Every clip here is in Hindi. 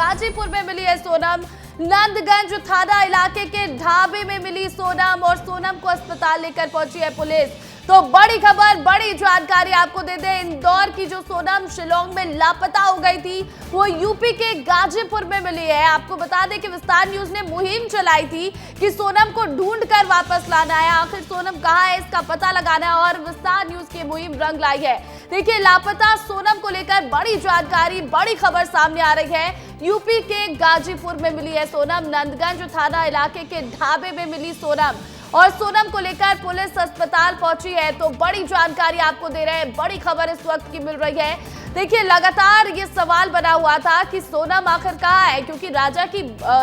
गाजीपुर में मिली है सोनम। नंदगंज थाना इलाके के ढाबे में मिली सोनम और सोनम को अस्पताल लेकर पहुंची है पुलिस। तो बड़ी खबर, बड़ी जानकारी आपको दे दें, इंदौर की जो सोनम शिलोंग में लापता हो गई थी वो यूपी के गाजीपुर में मिली है। आपको बता दें कि विस्तार न्यूज ने मुहिम चलाई थी कि सोनम को ढूंढकर वापस लाना है, आखिर सोनम कहाँ है इसका पता लगाना है और विस्तार न्यूज की मुहिम रंग लाई है। देखिए, लापता सोनम को लेकर बड़ी जानकारी, बड़ी खबर सामने आ रही है। यूपी के गाजीपुर में मिली है सोनम, नंदगंज थाना इलाके के ढाबे में मिली सोनम और सोनम को लेकर पुलिस अस्पताल पहुंची है। तो बड़ी जानकारी आपको दे रहे हैं, बड़ी खबर इस वक्त की मिल रही है। देखिए, लगातार ये सवाल बना हुआ था कि सोनम आखिर कहाँ है, क्योंकि राजा की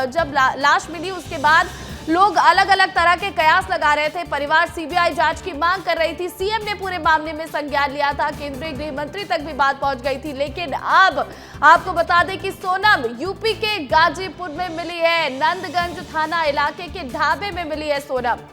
जब लाश मिली उसके बाद लोग अलग अलग तरह के कयास लगा रहे थे। परिवार सीबीआई जांच की मांग कर रही थी, सीएम ने पूरे मामले में संज्ञान लिया था, केंद्रीय गृह मंत्री तक भी बात पहुंच गई थी। लेकिन अब आपको बता दें कि सोनम यूपी के गाजीपुर में मिली है, नंदगंज थाना इलाके के ढाबे में मिली है सोनम।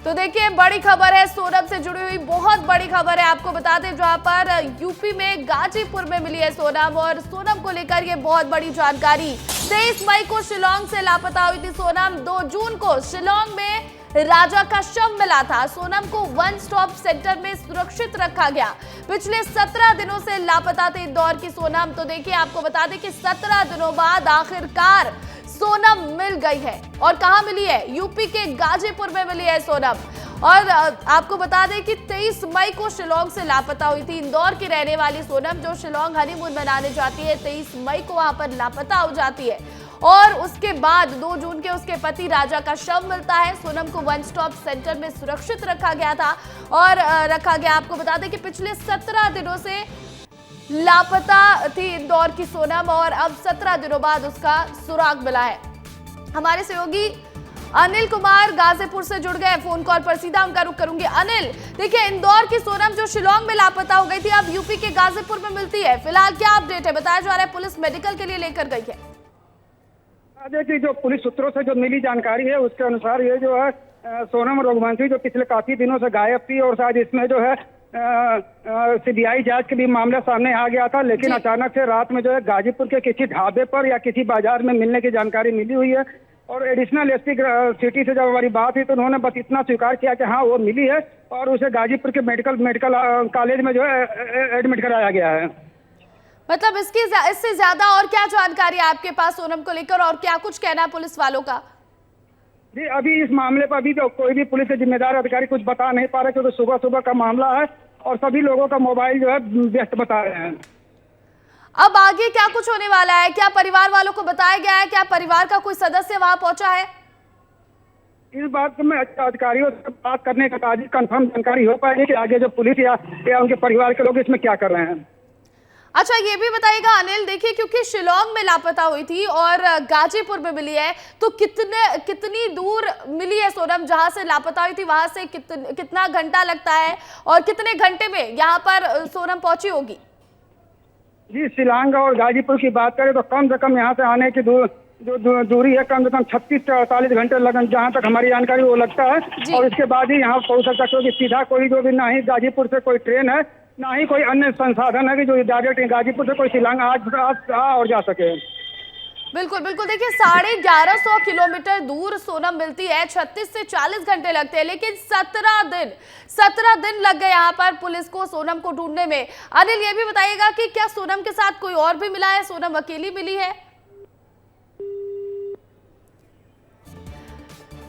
तो देखिए, बड़ी खबर है, सोनम से जुड़ी हुई बहुत बड़ी खबर है। आपको बता दें, जहां पर यूपी में गाजीपुर में मिली है सोनम और सोनम को लेकर ये बहुत बड़ी जानकारी। 23 मई को शिलोंग से लापता हुई थी सोनम। 2 जून को शिलोंग में राजा का शव मिला था। सोनम को वन स्टॉप सेंटर में सुरक्षित रखा गया। पिछले 17 दिनों से लापता थे इंदौर की सोनम। तो देखिए, आपको बता दें कि 17 दिनों बाद आखिरकार सोनम मिल गई है और कहां मिली है, यूपी के गाजीपुर में मिली है सोनम। और आपको बता दें कि 23 मई को शिलोंग से लापता हुई थी इंदौर की रहने वाली सोनम, जो शिलोंग हनीमून मनाने जाती है। 23 मई को वहां पर लापता हो जाती है और उसके बाद 2 जून के उसके पति राजा का शव मिलता है। सोनम को वन स्टॉप सेंटर में सुरक्षित रखा गया था और रखा गया। आपको बता दें कि पिछले 17 दिनों से लापता थी इंदौर की सोनम और अब 17 दिनों बाद उसका सुराग मिला है। हमारे सहयोगी अनिल कुमार गाजीपुर से जुड़ गए फोन कॉल पर, सीधा उनका रुख करूंगी। अनिल, देखिए, इंदौर की सोनम जो शिलोंग में लापता हो गई थी अब यूपी के गाजीपुर में मिलती है, फिलहाल क्या अपडेट है? बताया जा रहा है पुलिस मेडिकल के लिए लेकर गई है। देखिए, जो पुलिस सूत्रों से जो मिली जानकारी है उसके अनुसार ये जो है सोनम रघुवंशी जो पिछले काफी दिनों से गायब थी और शायद इसमें जो है सीबीआई जांच के भी मामला सामने आ गया था, लेकिन अचानक से रात में जो है गाजीपुर के किसी ढाबे पर या किसी बाजार में मिलने की जानकारी मिली हुई है। और एडिशनल एसपी सिटी से जब हमारी बात हुई तो उन्होंने बस इतना स्वीकार किया कि हाँ वो मिली है और उसे गाजीपुर के मेडिकल कॉलेज में जो है एडमिट कराया गया है। मतलब इससे ज्यादा और क्या जानकारी है आपके पास सोनम को लेकर और क्या कुछ कहना है पुलिस वालों का? जी, अभी इस मामले पर अभी तो कोई भी पुलिस के जिम्मेदार अधिकारी कुछ बता नहीं पा रहे, क्योंकि सुबह सुबह का मामला है और सभी लोगों का मोबाइल जो है व्यस्त बता रहे हैं। अब आगे क्या कुछ होने वाला है? क्या परिवार वालों को बताया गया है? क्या परिवार का कोई सदस्य वहां पहुंचा है? इस बात में अधिकारियों से बात करने के बाद कंफर्म जानकारी हो पाएगी कि आगे जो पुलिस या उनके परिवार के लोग इसमें क्या कर रहे हैं। अच्छा, ये भी बताइएगा अनिल, देखिए, क्योंकि शिलोंग में लापता हुई थी और गाजीपुर में मिली है, तो कितनी दूर मिली है सोनम? जहां से लापता हुई थी वहां से कितना घंटा लगता है और कितने घंटे में यहाँ पर सोनम पहुंची होगी? जी, शिलांग और गाजीपुर की बात करें तो कम से कम यहाँ से आने की दूरी है कम से कम 36 से 48 घंटे लगन, जहाँ तक हमारी जानकारी वो लगता है। और इसके बाद ही यहाँ पहुँच सकता है, क्योंकि सीधा कोई जो भी ना ही गाजीपुर से कोई ट्रेन है ना ही कोई अन्य संसाधन है कि जो डायरेक्ट गाजीपुर से कोई शिलांग आज और जा सके। बिल्कुल बिल्कुल, देखिए, 1150 किलोमीटर दूर सोनम मिलती है, 36 से 40 घंटे लगते हैं, लेकिन 17 दिन लग गए यहाँ पर पुलिस को सोनम को ढूंढने में। अनिल, ये भी बताइएगा कि क्या सोनम के साथ कोई और भी मिला है? सोनम अकेली मिली है?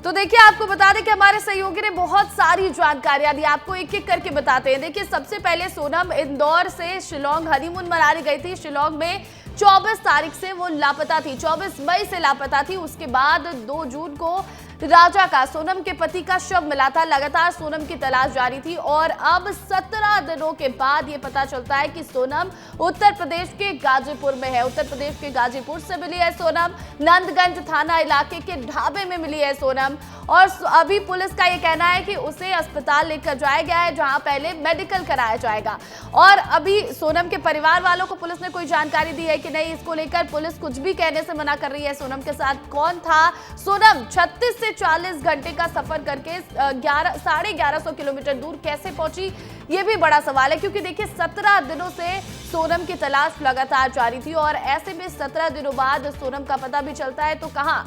तो देखिए, आपको बता दें कि हमारे सहयोगी ने बहुत सारी जानकारियां दी, आपको एक एक करके बताते हैं। देखिए, सबसे पहले सोनम इंदौर से शिलोंग हनीमून मनाने गई थी। शिलोंग में 24 तारीख से वो लापता थी, 24 मई से लापता थी। उसके बाद 2 जून को राजा का, सोनम के पति का शव मिला था। लगातार सोनम की तलाश जारी थी और अब 17 दिनों के बाद ये पता चलता है कि सोनम उत्तर प्रदेश के गाजीपुर में है। उत्तर प्रदेश के गाजीपुर से मिली है सोनम, नंदगंज थाना इलाके के ढाबे में मिली है सोनम और अभी पुलिस का ये कहना है कि उसे अस्पताल लेकर जाया गया है, जहां पहले मेडिकल कराया जाएगा। और अभी सोनम के परिवार वालों को पुलिस ने कोई जानकारी दी है कि नहीं, इसको लेकर पुलिस कुछ भी कहने से मना कर रही है। सोनम के साथ कौन था? सोनम 36 से 40 घंटे का सफर करके 1150 किलोमीटर दूर कैसे पहुंची, ये भी बड़ा सवाल है, क्योंकि देखिए 17 दिनों से सोनम की तलाश लगातार जारी थी और ऐसे में 17 दिनों बाद सोनम का पता भी चलता है तो कहां?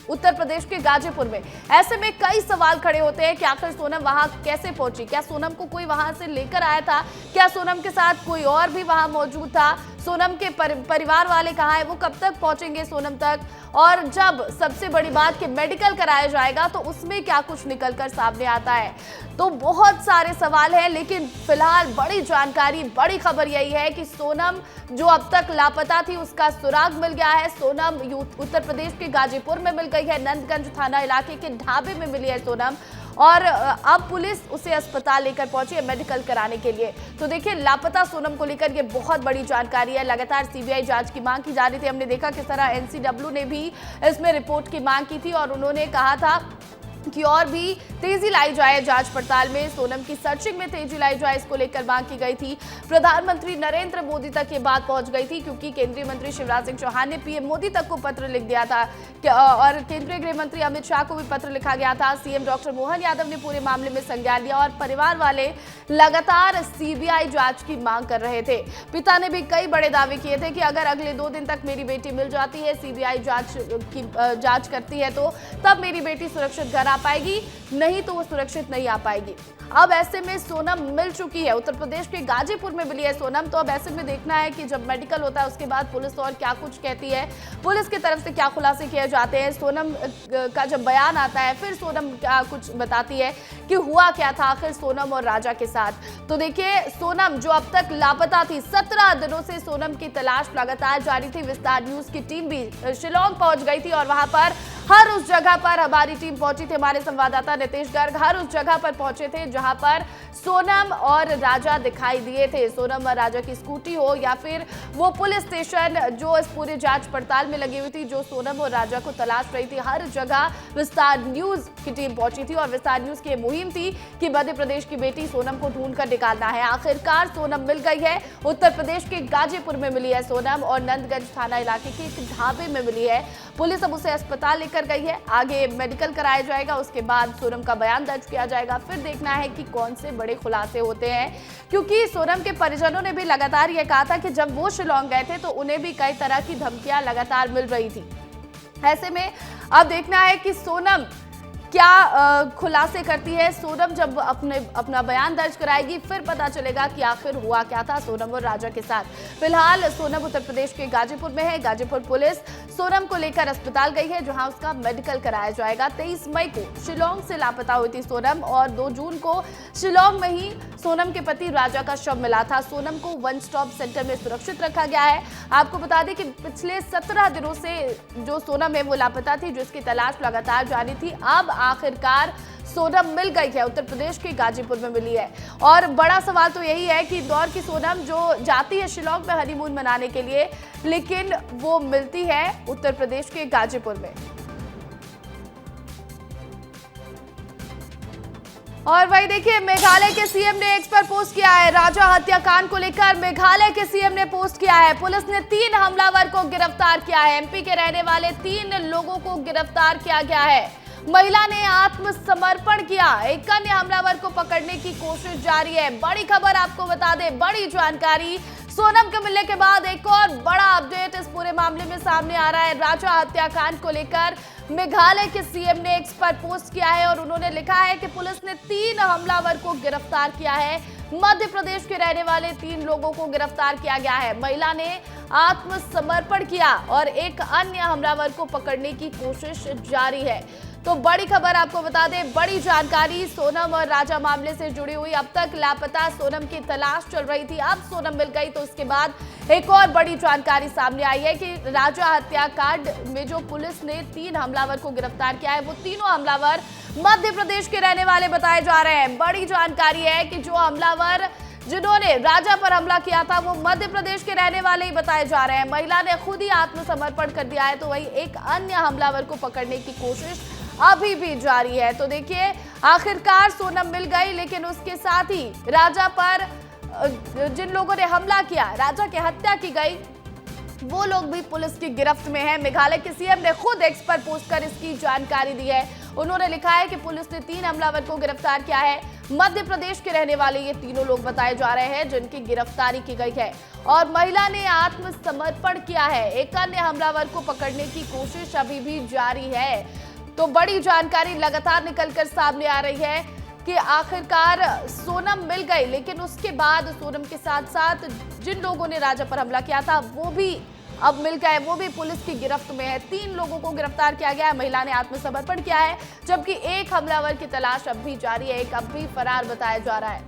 उत्तर प्रदेश के गाजीपुर में। ऐसे में कई सवाल खड़े होते हैं कि आखिर सोनम वहां कैसे पहुंची? क्या सोनम को कोई वहां से लेकर आया था? क्या सोनम के साथ कोई और भी वहां मौजूद था? सोनम के परिवार वाले कहां हैं? वो कब तक पहुंचेंगे सोनम तक? और जब सबसे बड़ी बात कि मेडिकल कराया जाएगा तो उसमें क्या कुछ निकलकर सामने आता है? तो बहुत सारे सवाल हैं, लेकिन फिलहाल बड़ी जानकारी, बड़ी खबर यही है कि सोनम जो अब तक लापता थी उसका सुराग मिल गया है। सोनम उत्तर प्रदेश के गाजीपुर में मिल गई है, नंदगंज थाना इलाके के ढाबे में मिली है सोनम, और अब पुलिस उसे अस्पताल लेकर पहुंची है मेडिकल कराने के लिए। तो देखिए, लापता सोनम को लेकर ये बहुत बड़ी जानकारी है। लगातार सीबीआई जांच की मांग की जा रही थी। हमने देखा किस तरह एनसीडब्ल्यू ने भी इसमें रिपोर्ट की मांग की थी और उन्होंने कहा था कि और भी तेजी लाई जाए जांच पड़ताल में, सोनम की सर्चिंग में तेजी लाई जाए, इसको लेकर मांग की गई थी। प्रधानमंत्री नरेंद्र मोदी तक ये बात पहुंच गई थी, क्योंकि केंद्रीय मंत्री शिवराज सिंह चौहान ने पीएम मोदी तक को पत्र लिख दिया था और केंद्रीय गृह मंत्री अमित शाह को भी पत्र लिखा गया था। सीएम डॉक्टर मोहन यादव ने पूरे मामले में संज्ञान लिया और परिवार वाले लगातार सीबीआई जांच की मांग कर रहे थे। पिता ने भी कई बड़े दावे किए थे कि अगर अगले 2 दिन तक मेरी बेटी मिल जाती है, सीबीआई जांच करती है, तो तब मेरी बेटी सुरक्षित घर आ पाएगी, नहीं तो वो सुरक्षित नहीं आ पाएगी। अब ऐसे में सोनम मिल चुकी है, उत्तर प्रदेश के गाजीपुर में मिली है सोनम। तो अब ऐसे में देखना है कि जब मेडिकल होता है उसके बाद पुलिस और क्या कुछ कहती है, पुलिस की तरफ से क्या खुलासे किए जाते हैं। सोनम का जब बयान आता है, फिर सोनम क्या कुछ बताती है कि हुआ क्या था आखिर सोनम और राजा के साथ। तो देखिए, सोनम जो अब तक लापता थी, 17 दिनों से सोनम की तलाश लगातार जारी थी। विस्तार न्यूज की टीम भी शिलांग पहुंच गई थी और वहां पर हर उस जगह पर हमारी टीम पहुंची थी। हमारे संवाददाता नितेश गर्ग हर उस जगह पर पहुंचे थे जहां पर सोनम और राजा दिखाई दिए थे। सोनम और राजा की स्कूटी हो या फिर वो पुलिस स्टेशन जो इस पूरी जांच पड़ताल में लगी हुई थी, जो सोनम और राजा को तलाश रही थी, हर जगह विस्तार न्यूज की टीम पहुंची थी। और विस्तार न्यूज की मुहिम थी कि मध्य प्रदेश की बेटी सोनम को ढूंढ कर निकालना है। आखिरकार सोनम मिल गई है। उत्तर प्रदेश के गाजीपुर में मिली है सोनम और नंदगंज थाना इलाके के एक ढाबे में मिली है। पुलिस अब उसे अस्पताल लेकर गई है, आगे मेडिकल कराया जाएगा, उसके बाद सोनम का बयान दर्ज किया जाएगा। फिर देखना है कि कौन से बड़े खुलासे होते हैं, क्योंकि सोनम के परिजनों ने भी लगातार यह कहा था कि जब वो शिलांग गए थे तो उन्हें भी कई तरह की धमकियां लगातार मिल रही थी। ऐसे में अब देखना है कि सोनम क्या खुलासे करती है। सोनम जब अपना बयान दर्ज कराएगी, फिर पता चलेगा कि आखिर हुआ क्या था सोनम और राजा के साथ। फिलहाल सोनम उत्तर प्रदेश के गाजीपुर में है। गाजीपुर पुलिस सोनम को लेकर अस्पताल गई है, जहां उसका मेडिकल कराया जाएगा। 23 मई को शिलांग से लापता हुई थी सोनम और 2 जून को शिलांग में ही सोनम के पति राजा का शव मिला था। सोनम को वन स्टॉप सेंटर में सुरक्षित रखा गया है। आपको बता दें कि पिछले 17 दिनों से जो सोनम है वो लापता थी, जिसकी तलाश लगातार जारी थी। अब आखिरकार सोनम मिल गई है, उत्तर प्रदेश के गाजीपुर में मिली है। और बड़ा सवाल तो यही है कि इंदौर की सोनम जो जाती है शिलांग में हनीमून मनाने के लिए, लेकिन वो मिलती है उत्तर प्रदेश के गाजीपुर में। और वही देखिए, मेघालय के सीएम ने एक्स पर पोस्ट किया है। राजा हत्याकांड को लेकर मेघालय के सीएम ने पोस्ट किया है। पुलिस ने 3 हमलावर को गिरफ्तार किया है। एमपी के रहने वाले 3 लोगों को गिरफ्तार किया गया है। महिला ने आत्मसमर्पण किया। एक अन्य हमलावर को पकड़ने की कोशिश जारी है। बड़ी खबर आपको बता दें, बड़ी जानकारी सोनम के मिलने के बाद एक और बड़ा अपडेट इस पूरे मामले में सामने आ रहा है। राजा हत्याकांड को लेकर मेघालय के सीएम ने एक्स पर पोस्ट किया है और उन्होंने लिखा है कि पुलिस ने 3 हमलावर को गिरफ्तार किया है। मध्य प्रदेश के रहने वाले 3 लोगों को गिरफ्तार किया गया है। महिला ने आत्मसमर्पण किया और एक अन्य हमलावर को पकड़ने की कोशिश जारी है। तो बड़ी खबर आपको बता दें, बड़ी जानकारी सोनम और राजा मामले से जुड़ी हुई। अब तक लापता सोनम की तलाश चल रही थी, अब सोनम मिल गई तो उसके बाद एक और बड़ी जानकारी सामने आई है कि राजा हत्याकांड में जो पुलिस ने 3 हमलावर को गिरफ्तार किया है, वो तीनों हमलावर मध्य प्रदेश के रहने वाले बताए जा रहे हैं। बड़ी जानकारी है कि जो हमलावर जिन्होंने राजा पर हमला किया था वो मध्य प्रदेश के रहने वाले ही बताए जा रहे हैं। महिला ने खुद ही आत्मसमर्पण कर दिया है, तो वही एक अन्य हमलावर को पकड़ने की कोशिश अभी भी जारी है। तो देखिए, आखिरकार सोनम मिल गई, लेकिन उसके साथ ही राजा पर जिन लोगों ने हमला किया, राजा की हत्या की गई, वो लोग भी पुलिस की गिरफ्त में हैं। मेघालय के सीएम ने खुद एक्स पर पोस्ट कर इसकी जानकारी दी है। उन्होंने लिखा है कि पुलिस ने 3 हमलावर को गिरफ्तार किया है। मध्य प्रदेश के रहने वाले ये तीनों लोग बताए जा रहे हैं जिनकी गिरफ्तारी की गई है, और महिला ने आत्मसमर्पण किया है। एक अन्य हमलावर को पकड़ने की कोशिश अभी भी जारी है। तो बड़ी जानकारी लगातार निकलकर सामने आ रही है कि आखिरकार सोनम मिल गई, लेकिन उसके बाद सोनम के साथ साथ जिन लोगों ने राजा पर हमला किया था वो भी अब मिल गए, वो भी पुलिस की गिरफ्त में है। 3 लोगों को गिरफ्तार किया गया है। महिला ने आत्मसमर्पण किया है, जबकि एक हमलावर की तलाश अब भी जारी है, एक अब भी फरार बताया जा रहा है।